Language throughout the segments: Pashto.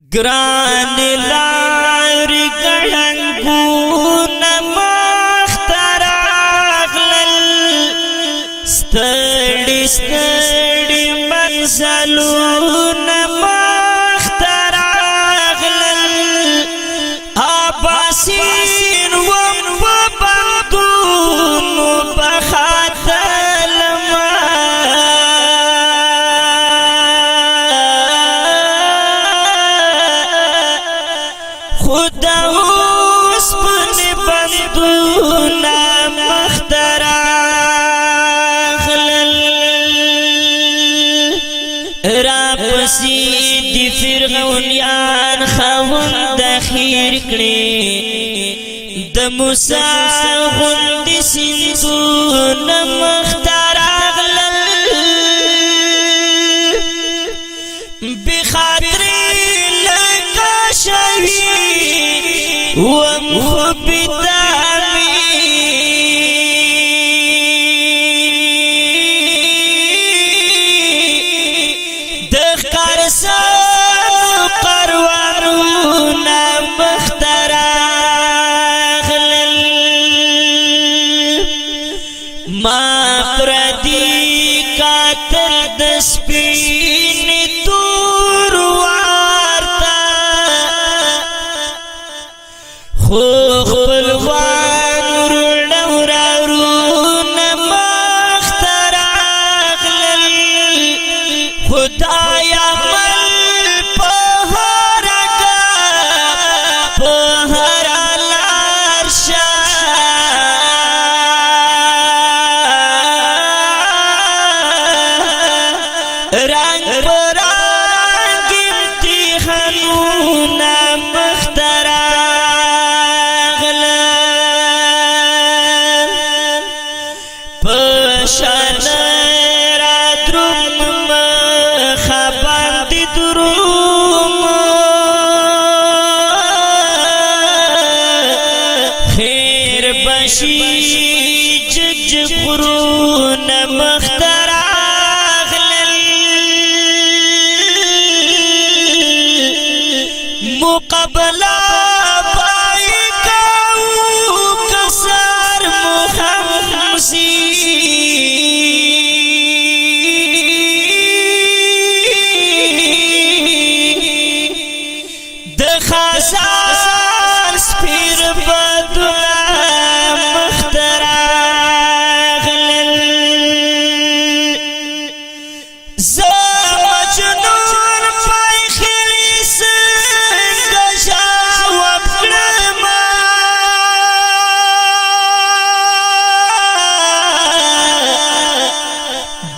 گران لار گڑنگون مختراغلل ستڑی ستڑی منزلون مختراغلل آباسین ومبندون بخاتل خدا اوس پنی بندونا مختراغلل را پسی دی فرعونیان خوند خیر کړي د موسی غوند سیندون مختراغلل بخاطر لکا شهید ومخبتامي دخکار سان قروانونا مختراغلل ما پردی قاتل دسپین تور وارتا خو خپلوان رونورارون مختراغلل خدایا مل پهرگا پهرالار رنگ برنگ امتحانون مختراغلل پشان را دروم مخبان دی دروم خیر بشی جگ غرون مختراغلل مقابلہ بائی کاؤ کسار محمسی دخازان سپیر بدونا مختراغلل مجنون پای خیلی سنگ جواب کرما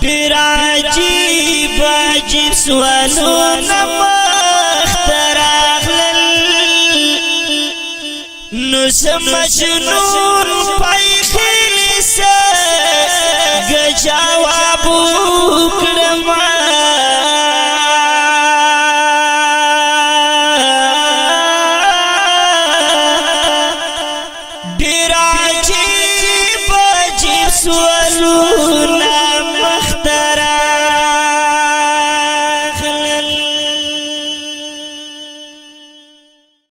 دیر عجیب عجیب سوالون مختراغلل نوز مجنون پای خیلی سنگ جواب کرما دیر عجیب عجیب سوالون